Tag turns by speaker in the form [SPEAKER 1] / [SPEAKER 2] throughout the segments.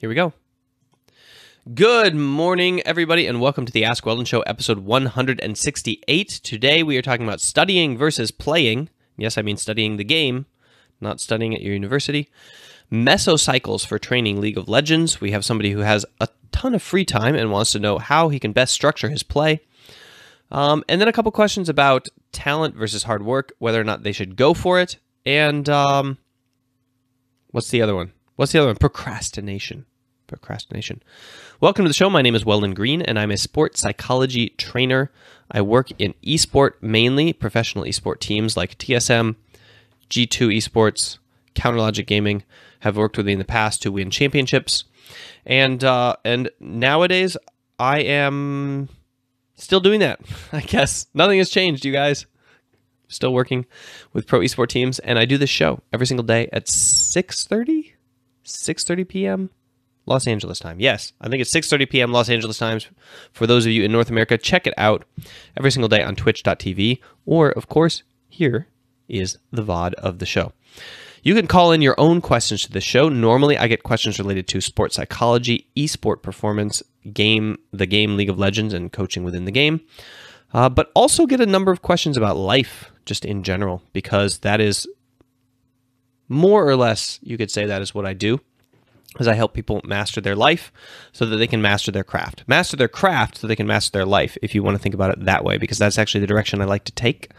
[SPEAKER 1] Here we go. Good morning, everybody, and welcome to the Ask Weldon Show, episode 168. Today, we are talking about studying versus playing. Yes, I mean studying the game, not studying at your university. Mesocycles for training League of Legends. We have somebody who has a ton of free time and wants to know how he can best structure his play. And then a couple questions about talent versus hard work, whether or not they should go for it. And what's the other one? Procrastination. Welcome to the show. My name is Weldon Green, and I'm a sports psychology trainer. I work in esport, mainly professional esport teams like TSM, G2 Esports, Counterlogic Gaming. Have worked with me in the past to win championships, and nowadays I am still doing that. I guess nothing has changed, you guys. Still working with pro esport teams, and I do this show every single day at 6:30 p.m. Los Angeles time. Yes, I think it's 6:30 p.m. Los Angeles times. For those of you in North America, check it out every single day on twitch.tv, or of course, here is the VOD of the show. You can call in your own questions to this show. Normally, I get questions related to sports psychology, esport performance, the game League of Legends, and coaching within the game. But also get a number of questions about life, just in general, because that is more or less, you could say that is what I do, as I help people master their life so that they can master their craft. Master their craft so they can master their life, if you want to think about it that way, because that's actually the direction I like to take.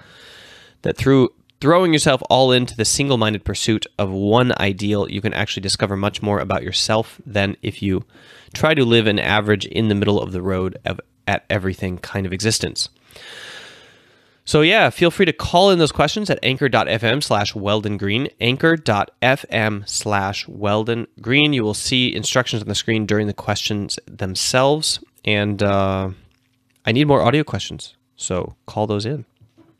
[SPEAKER 1] That through throwing yourself all into the single-minded pursuit of one ideal, you can actually discover much more about yourself than if you try to live an average in the middle of the road at everything kind of existence. So yeah, feel free to call in those questions at anchor.fm/WeldonGreen, anchor.fm/WeldonGreen. You will see instructions on the screen during the questions themselves, and I need more audio questions, so call those in,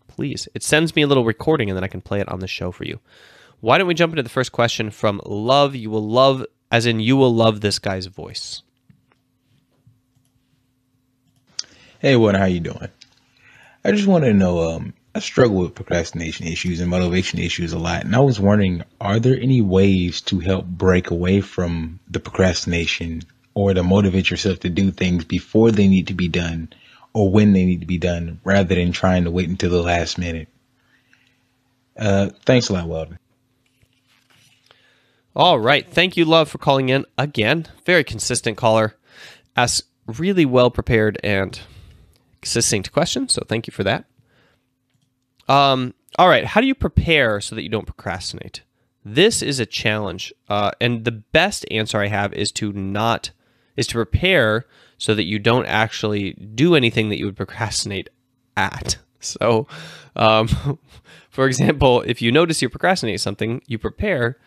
[SPEAKER 1] please. It sends me a little recording, and then I can play it on the show for you. Why don't we jump into the first question from Love? You will love, as in you will love this guy's voice.
[SPEAKER 2] Hey, what? How you doing? I just want to know, I struggle with procrastination issues and motivation issues a lot. And I was wondering, are there any ways to help break away from the procrastination or to motivate yourself to do things before they need to be done or when they need to be done rather than trying to wait until the last minute? Thanks a lot, Weldon.
[SPEAKER 1] All right. Thank you, Love, for calling in again. Very consistent caller. Asks really well prepared and succinct question, so thank you for that. All right, how do you prepare so that you don't procrastinate? This is a challenge, and the best answer I have is to prepare so that you don't actually do anything that you would procrastinate at. So, for example, if you notice you're procrastinating something, you prepare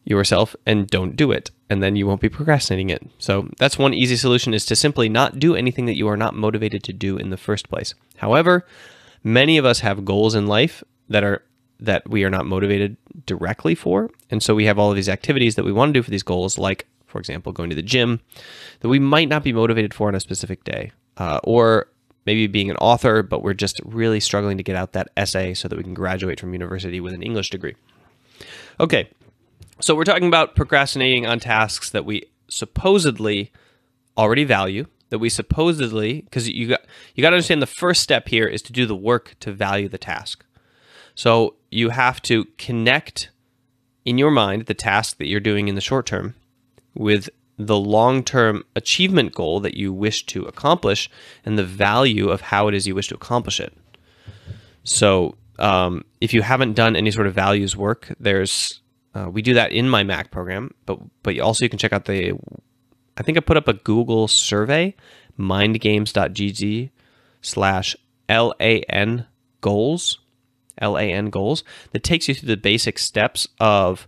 [SPEAKER 1] yourself and don't do it, and then you won't be procrastinating it. So that's one easy solution, is to simply not do anything that you are not motivated to do in the first place. However, many of us have goals in life that we are not motivated directly for, and so we have all of these activities that we want to do for these goals, like, for example, going to the gym, that we might not be motivated for on a specific day, or maybe being an author, but we're just really struggling to get out that essay so that we can graduate from university with an English degree. Okay. So we're talking about procrastinating on tasks that we supposedly already value, that we supposedly, because you got to understand the first step here is to do the work to value the task. So you have to connect in your mind the task that you're doing in the short term with the long-term achievement goal that you wish to accomplish and the value of how it is you wish to accomplish it. So if you haven't done any sort of values work, we do that in my Mac program, but also you can check out I think I put up a Google survey, mindgames.gg/LAN goals, that takes you through the basic steps of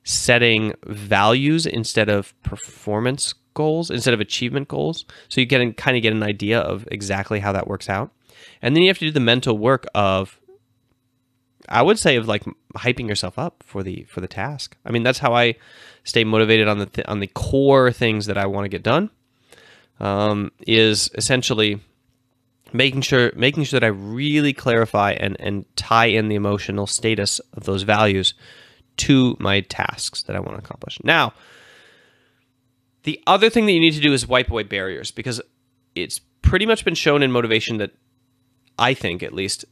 [SPEAKER 1] setting values instead of performance goals, instead of achievement goals. So you kind of get an idea of exactly how that works out. And then you have to do the mental work of, I would say, of like hyping yourself up for the task. I mean, that's how I stay motivated on the core things that I want to get done. Is essentially making sure that I really clarify and tie in the emotional status of those values to my tasks that I want to accomplish. Now, The other thing that you need to do is wipe away barriers, because it's pretty much been shown in motivation that, I think at least,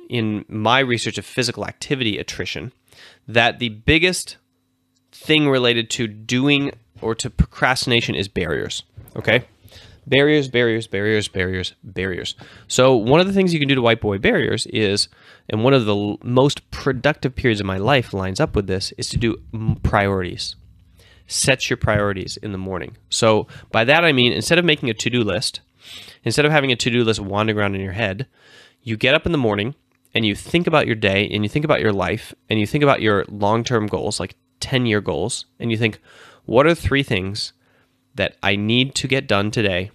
[SPEAKER 1] in my research of physical activity attrition, that the biggest thing related to doing or to procrastination is barriers. Okay? Barriers, barriers, barriers, barriers, barriers. So one of the things you can do to wipe away barriers is, and one of the most productive periods of my life lines up with this, is to do priorities. Set your priorities in the morning. So by that I mean, instead of making a to-do list, instead of having a to-do list wandering around in your head, you get up in the morning and you think about your day and you think about your life and you think about your long-term goals, like 10-year goals, and you think, what are 3 things that I need to get done today?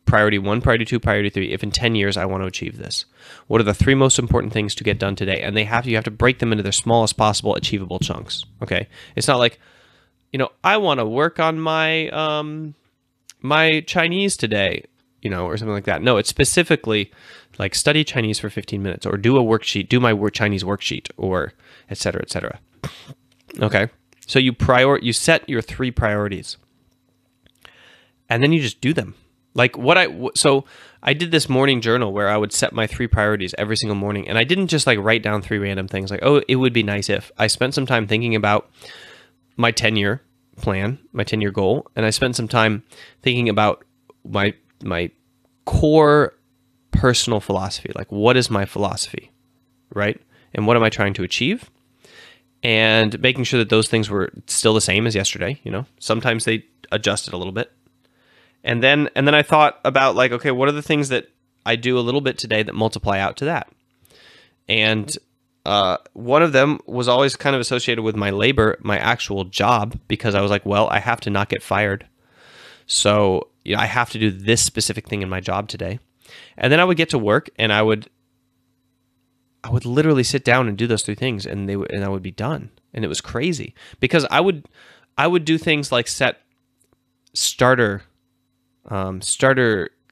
[SPEAKER 1] Priority 1, priority 2, priority 3. If in 10 years I want to achieve this, what are the 3 most important things to get done today? And you have to break them into their smallest possible achievable chunks. Okay, it's not like, I want to work on my my Chinese today, or something like that. No, it's specifically like study Chinese for 15 minutes, or do a worksheet, do my Chinese worksheet, or et cetera, et cetera. Okay, so you set your 3 priorities, and then you just do them. Like so I did this morning journal where I would set my 3 priorities every single morning, and I didn't just like write down 3 random things like, oh, it would be nice if. I spent some time thinking about my 10-year plan, my 10-year goal, and I spent some time thinking about my core personal philosophy. Like, what is my philosophy, right? And what am I trying to achieve? And making sure that those things were still the same as yesterday. Sometimes they adjusted a little bit. And then I thought about, like, okay, what are the things that I do a little bit today that multiply out to that? And one of them was always kind of associated with my labor, my actual job, because I was like, well, I have to not get fired. So I have to do this specific thing in my job today. And then I would get to work and I would literally sit down and do those 3 things, and I would be done. And it was crazy because I would do things like set starter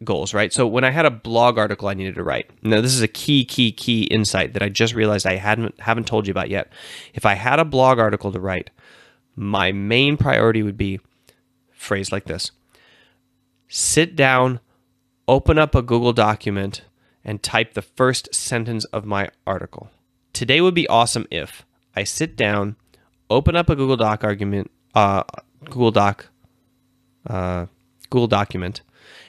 [SPEAKER 1] goals, right? So when I had a blog article I needed to write, now this is a key insight that I just realized I haven't told you about yet. If I had a blog article to write, my main priority would be phrased like this: sit down, open up a Google document, and type the first sentence of my article. Today would be awesome if I sit down, open up a Google document,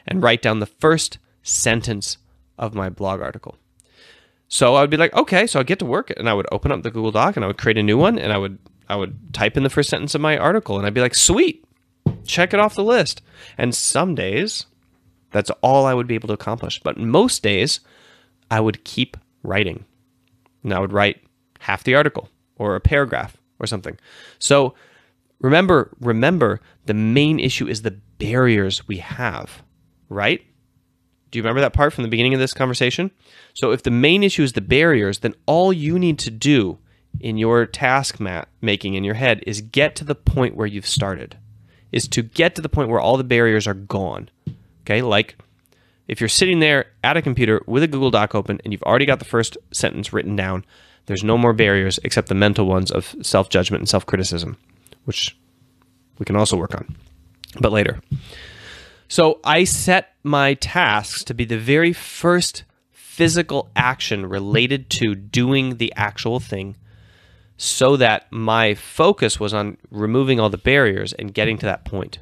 [SPEAKER 1] and write down the first sentence of my blog article. So I would be like, okay, so I'd get to work, and I would open up the Google Doc and I would create a new one, and I would type in the first sentence of my article, and I'd be like, sweet, check it off the list. And some days that's all I would be able to accomplish. But most days I would keep writing, and I would write half the article or a paragraph or something. So remember, the main issue is the barriers we have, right? Do you remember that part from the beginning of this conversation? So if the main issue is the barriers, then all you need to do in your task making in your head is get to the point where you've started, is to get to the point where all the barriers are gone. Okay, like if you're sitting there at a computer with a Google Doc open and you've already got the first sentence written down, there's no more barriers except the mental ones of self-judgment and self-criticism, which we can also work on, but later. So I set my tasks to be the very first physical action related to doing the actual thing, so that my focus was on removing all the barriers and getting to that point.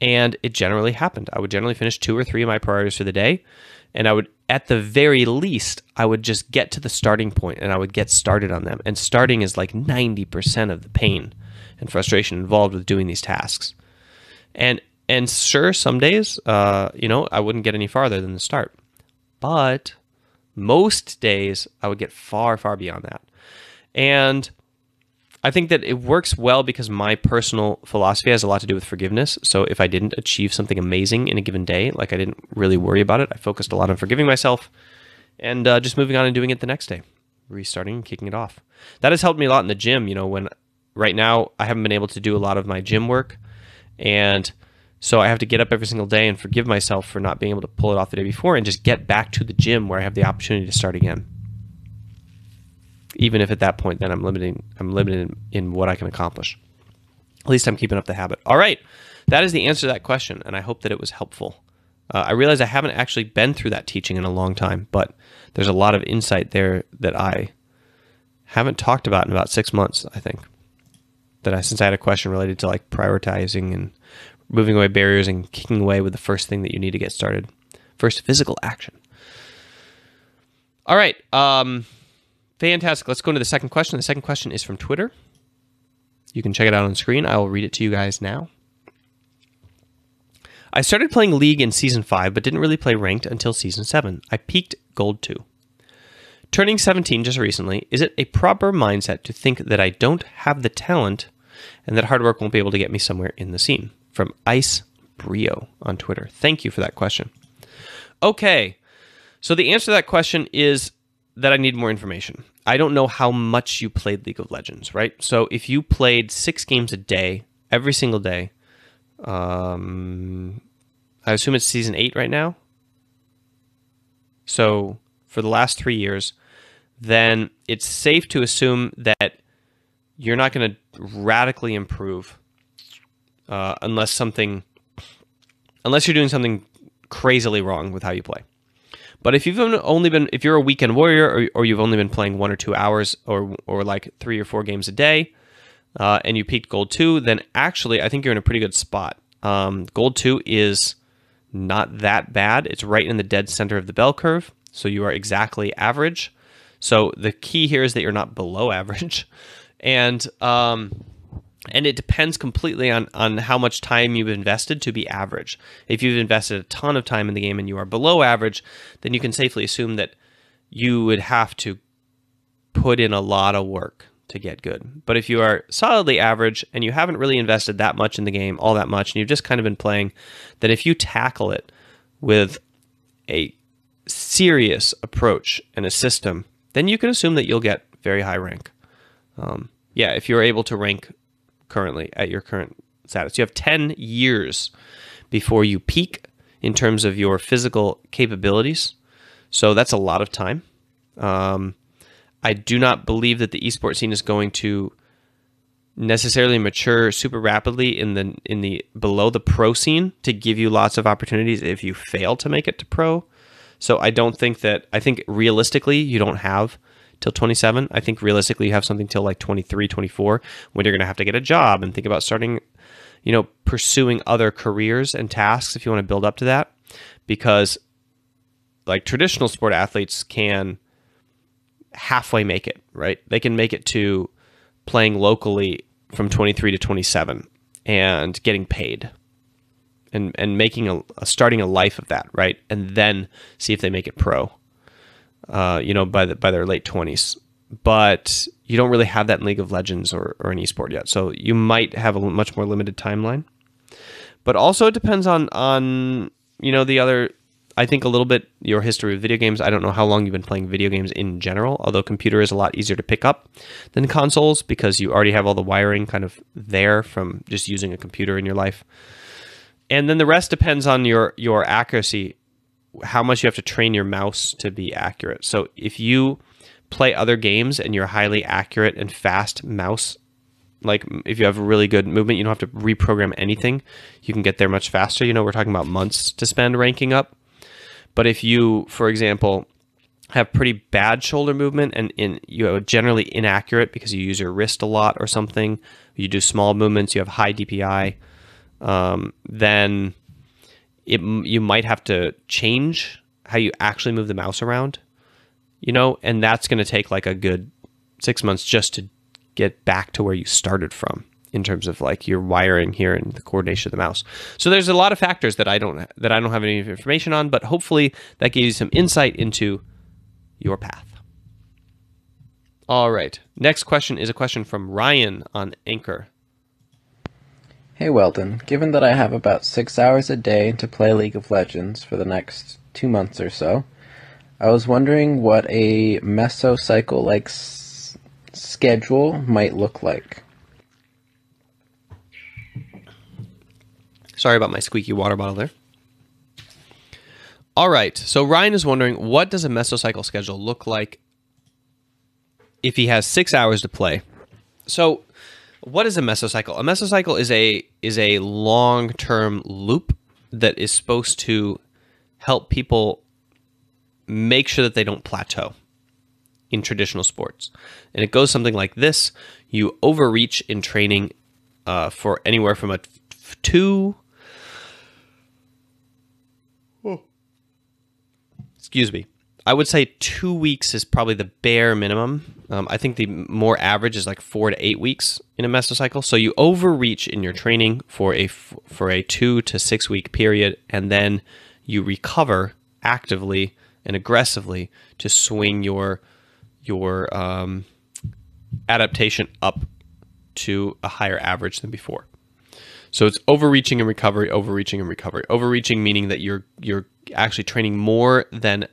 [SPEAKER 1] And it generally happened. I would generally finish 2 or 3 of my priorities for the day, and I would, at the very least, I would just get to the starting point and I would get started on them. And starting is like 90% of the pain and frustration involved with doing these tasks. And sure, some days, I wouldn't get any farther than the start. But most days, I would get far, far beyond that. And I think that it works well because my personal philosophy has a lot to do with forgiveness. So if I didn't achieve something amazing in a given day, like I didn't really worry about it, I focused a lot on forgiving myself and just moving on and doing it the next day, restarting and kicking it off. That has helped me a lot in the gym. When right now I haven't been able to do a lot of my gym work, and so I have to get up every single day and forgive myself for not being able to pull it off the day before and just get back to the gym where I have the opportunity to start again. Even if at that point, then I'm limited in what I can accomplish. At least I'm keeping up the habit. All right. that is the answer to that question, and I hope that it was helpful. I realize I haven't actually been through that teaching in a long time, but there's a lot of insight there that I haven't talked about in about 6 months, I think. Since I had a question related to like prioritizing and moving away barriers and kicking away with the first thing that you need to get started. First physical action. All right. Fantastic. Let's go into the second question. The second question is from Twitter. You can check it out on the screen. I will read it to you guys now. I started playing League in Season 5, but didn't really play Ranked until Season 7. I peaked Gold 2. Turning 17 just recently, is it a proper mindset to think that I don't have the talent and that hard work won't be able to get me somewhere in the scene? From Ice Brio on Twitter. Thank you for that question. Okay, so the answer to that question is that I need more information. I don't know how much you played League of Legends, right? So if you played 6 games a day, every single day, I assume it's Season 8 right now. So for the last 3 years, then it's safe to assume that you're not going to radically improve unless you're doing something crazily wrong with how you play. But if if you're a weekend warrior or you've only been playing 1 or 2 hours or like 3 or 4 games a day, and you peaked Gold 2, then actually I think you're in a pretty good spot. Gold 2 is not that bad. It's right in the dead center of the bell curve, so you are exactly average. So the key here is that you're not below average, and it depends completely on how much time you've invested to be average. If you've invested a ton of time in the game and you are below average, then you can safely assume that you would have to put in a lot of work to get good. But if you are solidly average and you haven't really invested that much in the game, all that much, and you've just kind of been playing, then if you tackle it with a serious approach and a system, then you can assume that you'll get very high rank. If you're able to rank currently at your current status. You have 10 years before you peak in terms of your physical capabilities. So that's a lot of time. I do not believe that the esports scene is going to necessarily mature super rapidly in the below the pro scene to give you lots of opportunities if you fail to make it to pro. So I think realistically you don't have till 27. I think realistically you have something till like 23, 24 when you're going to have to get a job and think about starting, pursuing other careers and tasks if you want to build up to that. Because like traditional sport athletes can halfway make it, right? They can make it to playing locally from 23 to 27 and getting paid and making starting a life of that, right? And then see if they make it pro, by their late 20s. But you don't really have that in League of Legends or an esport yet. So you might have a much more limited timeline. But also it depends on the other, I think a little bit your history with video games. I don't know how long you've been playing video games in general, although computer is a lot easier to pick up than consoles because you already have all the wiring kind of there from just using a computer in your life. And then the rest depends on your accuracy, how much you have to train your mouse to be accurate. So if you play other games and you're highly accurate and fast mouse, like if you have really good movement, you don't have to reprogram anything. You can get there much faster. We're talking about months to spend ranking up. But if you, for example, have pretty bad shoulder movement and you are generally inaccurate because you use your wrist a lot or something, you do small movements, you have high DPI, then you might have to change how you actually move the mouse around, and that's going to take like a good 6 months just to get back to where you started from in terms of like your wiring here and the coordination of the mouse. So there's a lot of factors that I don't have any information on, but hopefully that gives you some insight into your path. All right. Next question is a question from Ryan on Anchor.
[SPEAKER 3] Hey Weldon, given that I have about 6 hours a day to play League of Legends for the next 2 months or so, I was wondering what a mesocycle-like schedule might look like.
[SPEAKER 1] Sorry about my squeaky water bottle there. All right, so Ryan is wondering, what does a mesocycle schedule look like if he has 6 hours to play? So What is a mesocycle? A mesocycle is a long-term loop that is supposed to help people make sure that they don't plateau in traditional sports. And it goes something like this. You overreach in training for anywhere from I would say 2 weeks is probably the bare minimum. I think the more average is like 4 to 8 weeks in a mesocycle. So you overreach in your training for a 2 to 6 week period, and then you recover actively and aggressively to swing your adaptation up to a higher average than before. So it's overreaching and recovery, overreaching and recovery. Overreaching meaning that you're actually training more than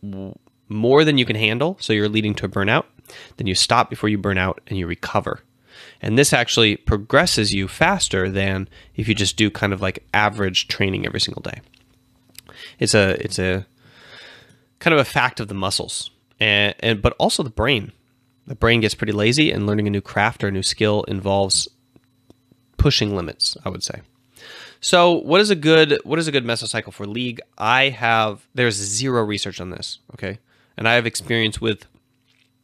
[SPEAKER 1] you can handle, so you're leading to a burnout. Then you stop before you burn out and you recover. And this actually progresses you faster than if you just do kind of like average training every single day. It's a kind of a fact of the muscles, but also the brain. The brain gets pretty lazy, and learning a new craft or a new skill involves pushing limits, I would say. So what is a good mesocycle for league? There's zero research on this, okay? And I have experience with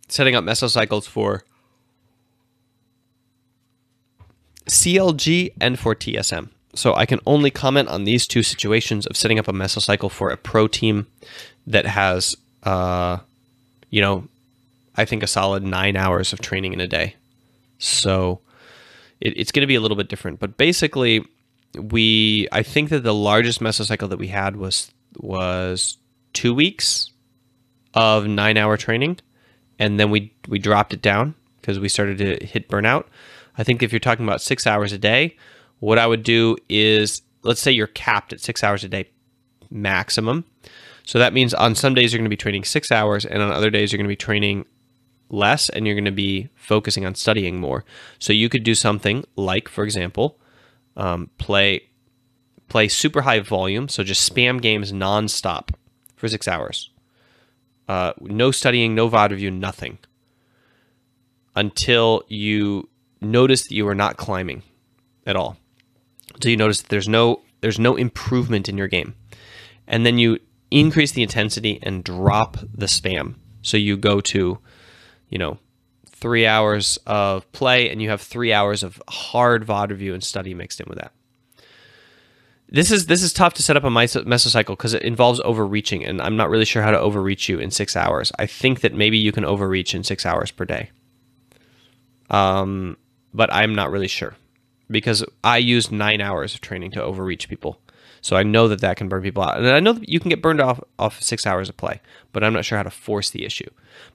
[SPEAKER 1] setting up mesocycles for CLG and for TSM. So I can only comment on these two situations of setting up a mesocycle for a pro team that has, I think a solid 9 hours of training in a day. So it's going to be a little bit different. But basically, I think that the largest mesocycle that we had was 2 weeks of 9 hour training, and then we dropped it down because we started to hit burnout. I think if you're talking about 6 hours a day, what I would do is, let's say you're capped at 6 hours a day maximum. So that means on some days you're going to be training 6 hours, and on other days you're going to be training less, and you're going to be focusing on studying more. So you could do something like, for example, play super high volume, so just spam games nonstop for 6 hours. No studying, no VOD review, nothing, until you notice that you are not climbing at all. Until you notice that there's no improvement in your game, and then you increase the intensity and drop the spam. So you go to 3 hours of play, and you have 3 hours of hard VOD review and study mixed in with that. This is tough to set up a mesocycle because it involves overreaching, and I'm not really sure how to overreach you in 6 hours. I think that maybe you can overreach in 6 hours per day. But I'm not really sure, because I used 9 hours of training to overreach people. So I know that can burn people out. And I know that you can get burned off 6 hours of play, but I'm not sure how to force the issue.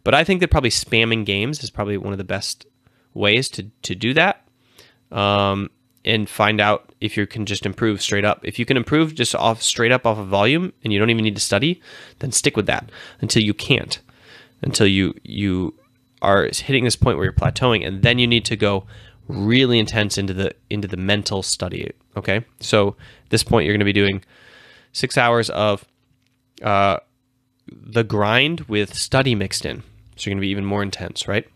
[SPEAKER 1] But I think that probably spamming games is probably one of the best ways to do that, and find out if you can just improve straight up. If you can improve just straight up off of volume and you don't even need to study, then stick with that until you can't, until you are hitting this point where you're plateauing, and then you need to go really intense into the mental study. Okay, so at this point you're going to be doing 6 hours of the grind with study mixed in, so you're going to be even more intense, right?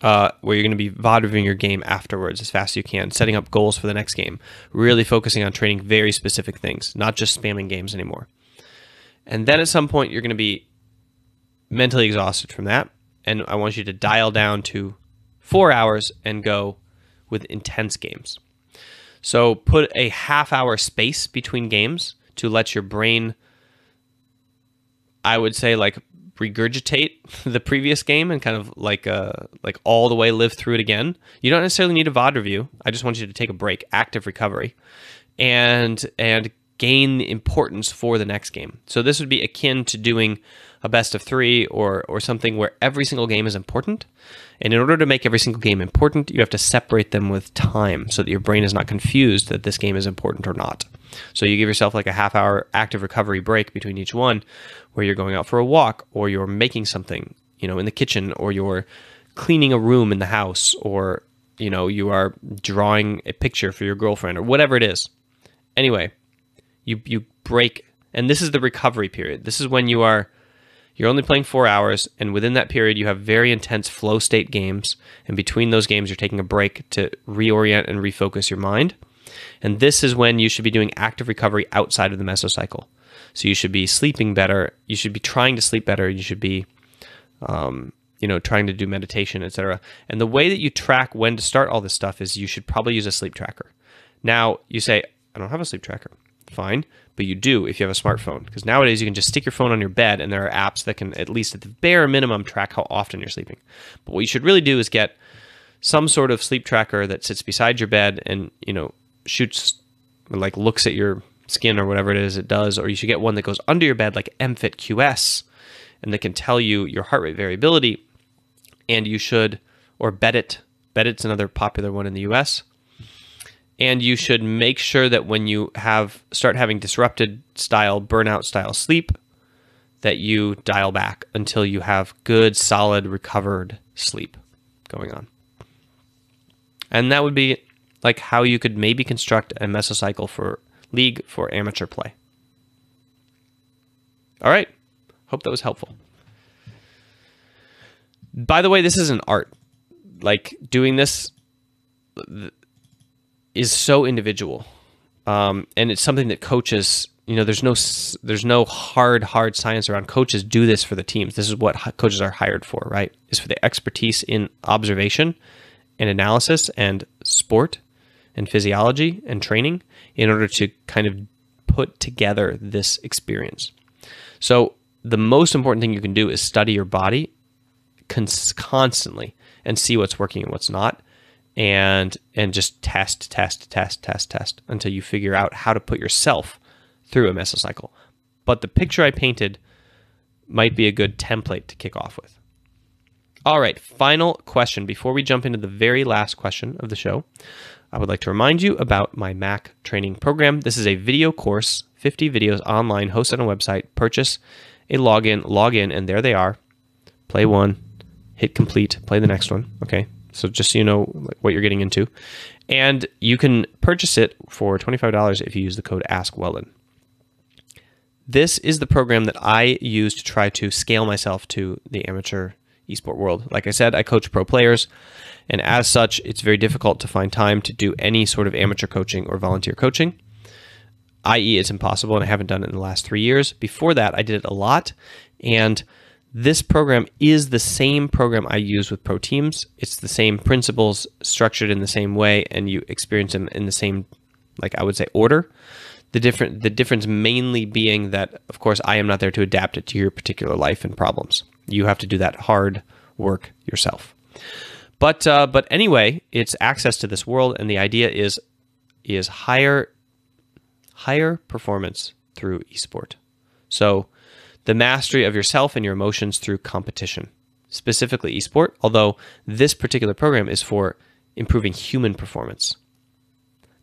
[SPEAKER 1] Where you're going to be VOD reviewing your game afterwards as fast as you can, setting up goals for the next game, really focusing on training very specific things, not just spamming games anymore. And then at some point you're going to be mentally exhausted from that, and I want you to dial down to 4 hours and go with intense games. So put a half-hour space between games to let your brain, I would say, like, regurgitate the previous game and kind of like all the way live through it again. You don't necessarily need a VOD review. I just want you to take a break, active recovery, and gain the importance for the next game. So this would be akin to doing a best of 3 or something where every single game is important. And in order to make every single game important, you have to separate them with time so that your brain is not confused that this game is important or not. So you give yourself like a half-hour active recovery break between each one, where you're going out for a walk, or you're making something, in the kitchen, or you're cleaning a room in the house, or, you are drawing a picture for your girlfriend, or whatever it is. Anyway, you break, and this is the recovery period. This is when you're You're only playing 4 hours, and within that period, you have very intense flow state games. And between those games, you're taking a break to reorient and refocus your mind. And this is when you should be doing active recovery outside of the mesocycle. So you should be sleeping better. You should be trying to sleep better. You should be, trying to do meditation, etc. And the way that you track when to start all this stuff is you should probably use a sleep tracker. Now, you say, I don't have a sleep tracker. Fine, but you do if you have a smartphone, because nowadays you can just stick your phone on your bed and there are apps that can, at least at the bare minimum, track how often you're sleeping. But what you should really do is get some sort of sleep tracker that sits beside your bed and, shoots, like looks at your skin or whatever it is it does, or you should get one that goes under your bed like MFit QS and that can tell you your heart rate variability. And you should, or Bedit's another popular one in the US. And you should make sure that when you start having disrupted style, burnout style sleep, that you dial back until you have good, solid, recovered sleep going on. And that would be like how you could maybe construct a mesocycle for league for amateur play. All right. Hope that was helpful. By the way, this is an art. Like, doing this is so individual, and it's something that coaches, there's no hard science around. Coaches do this for the teams. This is what coaches are hired for, right? Is for the expertise in observation and analysis and sport and physiology and training in order to kind of put together this experience. So the most important thing you can do is study your body constantly and see what's working and what's not. And just test until you figure out how to put yourself through a mesocycle. But the picture I painted might be a good template to kick off with. All right, final question. Before we jump into the very last question of the show, I would like to remind you about my Mac training program. This is a video course, 50 videos online, hosted on a website. Purchase a login, log in, and there they are. Play one, hit complete, play the next one, okay? So just so you know what you're getting into. And you can purchase it for $25 if you use the code AskWeldon. This is the program that I use to try to scale myself to the amateur esport world. Like I said, I coach pro players, and as such, it's very difficult to find time to do any sort of amateur coaching or volunteer coaching, i.e. it's impossible, and I haven't done it in the last 3 years. Before that, I did it a lot, and this program is the same program I use with pro teams. It's the same principles, structured in the same way, and you experience them in the same, like I would say, order. The difference mainly being that, of course, I am not there to adapt it to your particular life and problems. You have to do that hard work yourself. But anyway, it's access to this world, and the idea is higher performance through esport. So the mastery of yourself and your emotions through competition, specifically esport, although this particular program is for improving human performance,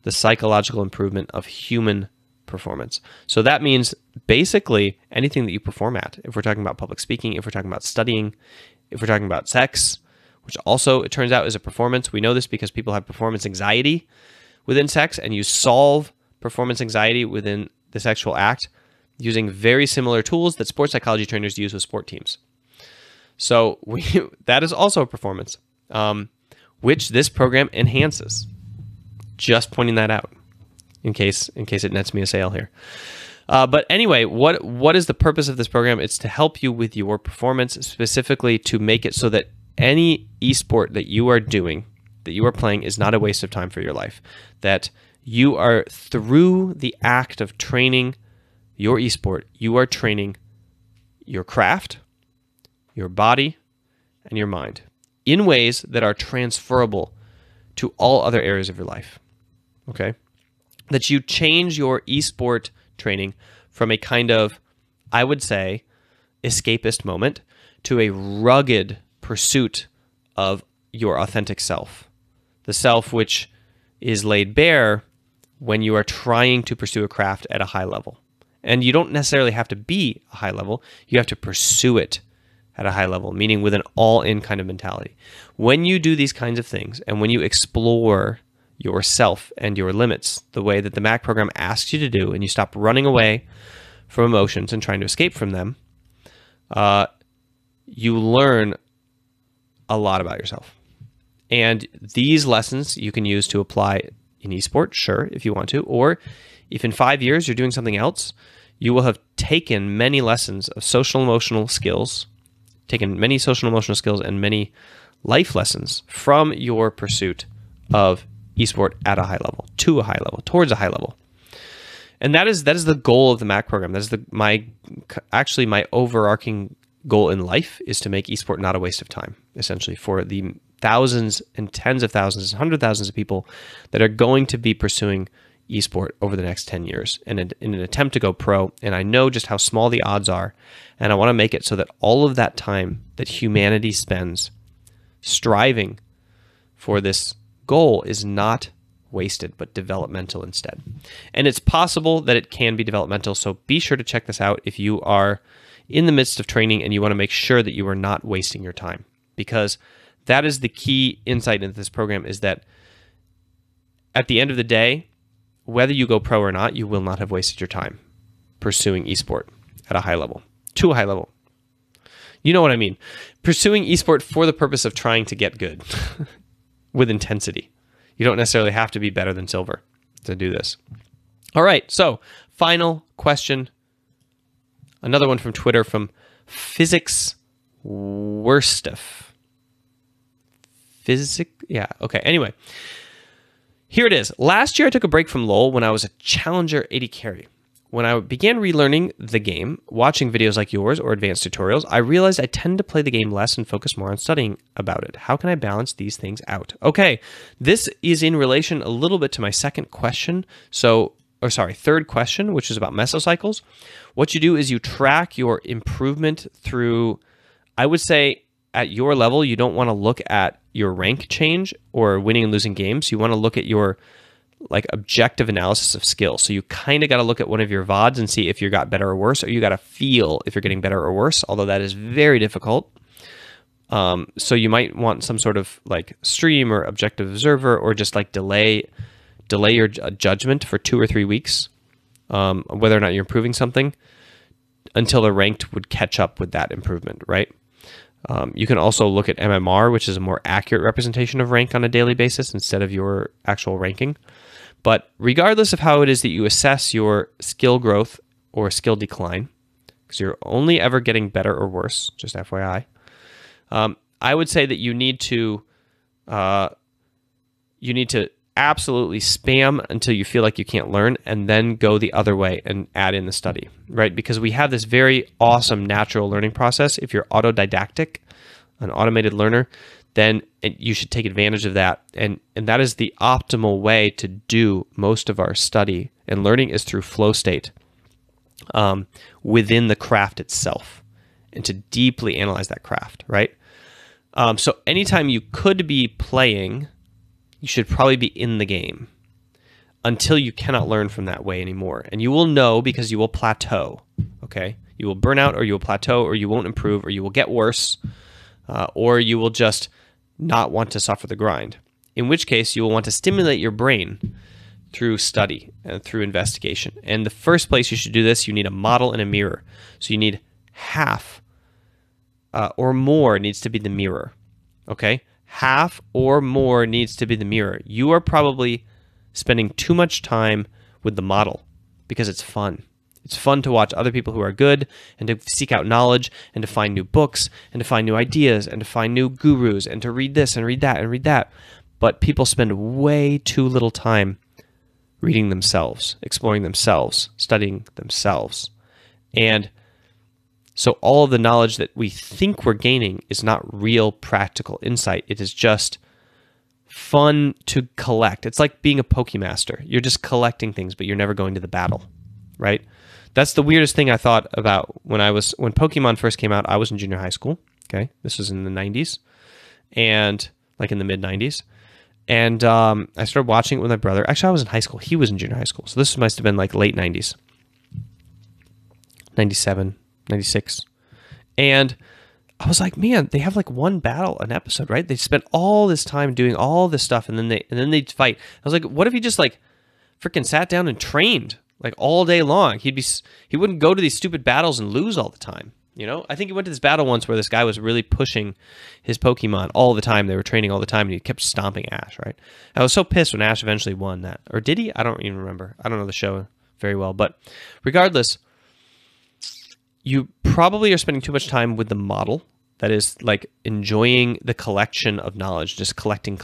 [SPEAKER 1] the psychological improvement of human performance. So that means basically anything that you perform at. If we're talking about public speaking, if we're talking about studying, if we're talking about sex, which also it turns out is a performance. We know this because people have performance anxiety within sex, and you solve performance anxiety within the sexual act using very similar tools that sports psychology trainers use with sport teams. So that is also a performance, which this program enhances. Just pointing that out in case it nets me a sale here. But anyway, what is the purpose of this program? It's to help you with your performance, specifically to make it so that any esport that you are doing, that you are playing, is not a waste of time for your life. That you are, through the act of training your esport, you are training your craft, your body, and your mind in ways that are transferable to all other areas of your life. Okay? That you change your esport training from a kind of, I would say, escapist moment to a rugged pursuit of your authentic self. The self which is laid bare when you are trying to pursue a craft at a high level. And you don't necessarily have to be a high level. You have to pursue it at a high level, meaning with an all-in kind of mentality. When you do these kinds of things, and when you explore yourself and your limits the way that the MAC program asks you to do, and you stop running away from emotions and trying to escape from them, you learn a lot about yourself. And these lessons you can use to apply in esports, sure, if you want to, or if in 5 years you're doing something else, you will have taken many lessons of social emotional skills, taken many social emotional skills and many life lessons from your pursuit of esport at a high level, to a high level, towards a high level. And that is the goal of the MAC program. That is my overarching goal in life, is to make esport not a waste of time, essentially, for the thousands and tens of thousands and hundreds of thousands of people that are going to be pursuing esport over the next 10 years in an attempt to go pro. And I know just how small the odds are, and I want to make it so that all of that time that humanity spends striving for this goal is not wasted, but developmental instead. And it's possible that it can be developmental, so be sure to check this out if you are in the midst of training and you want to make sure that you are not wasting your time, because that is the key insight into this program, is that at the end of the day, whether you go pro or not, you will not have wasted your time pursuing esport at a high level, to a high level. You know what I mean? Pursuing esport for the purpose of trying to get good with intensity. You don't necessarily have to be better than silver to do this. All right, so final question. Another one from Twitter from Physics Worstuff. Anyway, here it is. Last year I took a break from LoL when I was a Challenger 80 carry. When I began relearning the game, watching videos like yours or advanced tutorials, I realized I tend to play the game less and focus more on studying about it. How can I balance these things out? Okay, this is in relation a little bit to my third question, which is about mesocycles. What you do is you track your improvement through, I would say, at your level, you don't want to look at your rank change or winning and losing games. You want to look at your objective analysis of skill. So you kind of got to look at one of your VODs and see if you got better or worse, or you got to feel if you're getting better or worse, although that is very difficult. So you might want some sort of stream or objective observer, or just delay your judgment for 2 or 3 weeks, whether or not you're improving something, until the ranked would catch up with that improvement, right? You can also look at MMR, which is a more accurate representation of rank on a daily basis instead of your actual ranking. But regardless of how it is that you assess your skill growth or skill decline, because you're only ever getting better or worse, just FYI, I would say that you need to absolutely spam until you feel like you can't learn, and then go the other way and add in the study, right? Because we have this very awesome natural learning process. If you're autodidactic, an automated learner, then you should take advantage of that. And that is the optimal way to do most of our study and learning, is through flow state within the craft itself, and to deeply analyze that craft, right? So anytime you could be playing, you should probably be in the game until you cannot learn from that way anymore. And you will know, because you will plateau, okay? You will burn out, or you will plateau, or you won't improve, or you will get worse, or you will just not want to suffer the grind. In which case, you will want to stimulate your brain through study and through investigation. And the first place you should do this, you need a model and a mirror. So you need half or more needs to be the mirror, okay? Half or more needs to be the mirror. You are probably spending too much time with the model because it's fun. It's fun to watch other people who are good, and to seek out knowledge, and to find new books, and to find new ideas, and to find new gurus, and to read this and read that and read that. But people spend way too little time reading themselves, exploring themselves, studying themselves. And so all of the knowledge that we think we're gaining is not real practical insight. It is just fun to collect. It's like being a Pokemaster. You're just collecting things, but you're never going to the battle, right? That's the weirdest thing I thought about when Pokemon first came out. I was in junior high school, okay? This was in the 90s, and in the mid-90s. And I started watching it with my brother. Actually, I was in high school. He was in junior high school. So this must have been late 90s. 97, 96. And I was like, man, they have one battle an episode, right? They spent all this time doing all this stuff, and then they'd fight. I was like, what if he just freaking sat down and trained all day long? He wouldn't go to these stupid battles and lose all the time. I think he went to this battle once where this guy was really pushing his Pokemon all the time. They were training all the time, and he kept stomping Ash, right? I was so pissed when Ash eventually won that. Or did he? I don't even remember. I don't know the show very well. But regardless, you probably are spending too much time with the model. That is like enjoying the collection of knowledge, just collecting.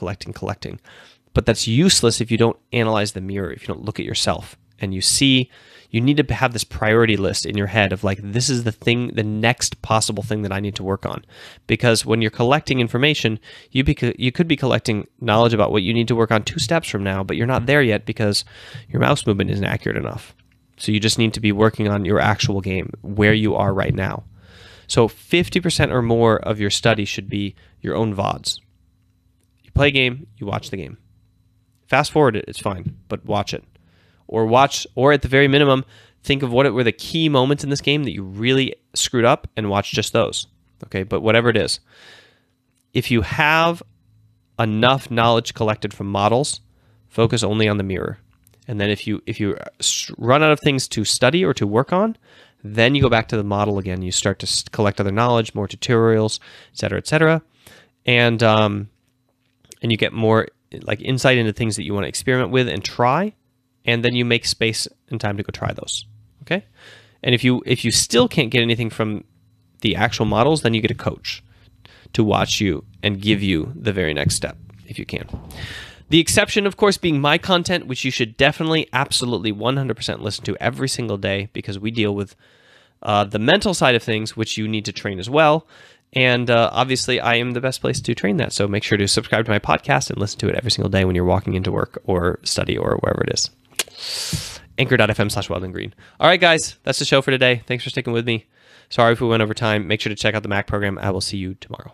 [SPEAKER 1] But that's useless if you don't analyze the mirror, if you don't look at yourself and you see. You need to have this priority list in your head of like, this is the next possible thing that I need to work on. Because when you're collecting information, you could be collecting knowledge about what you need to work on 2 steps from now, but you're not there yet because your mouse movement isn't accurate enough. So you just need to be working on your actual game, where you are right now. So 50% or more of your study should be your own VODs. You play a game, you watch the game. Fast forward it, it's fine, but watch it. Or at the very minimum, think of what were the key moments in this game that you really screwed up and watch just those. Okay, but whatever it is. If you have enough knowledge collected from models, focus only on the mirror. And then if you run out of things to study or to work on, then you go back to the model again. You start to collect other knowledge, more tutorials, et cetera. And you get more like insight into things that you want to experiment with and try. And then you make space and time to go try those, okay? And if you still can't get anything from the actual models, then you get a coach to watch you and give you the very next step, if you can. The exception, of course, being my content, which you should definitely, absolutely, 100% listen to every single day, because we deal with the mental side of things, which you need to train as well. And obviously, I am the best place to train that. So make sure to subscribe to my podcast and listen to it every single day when you're walking into work or study or wherever it is. Anchor.fm/Weldon Green. All right, guys, that's the show for today. Thanks for sticking with me. Sorry if we went over time. Make sure to check out the Mac program. I will see you tomorrow.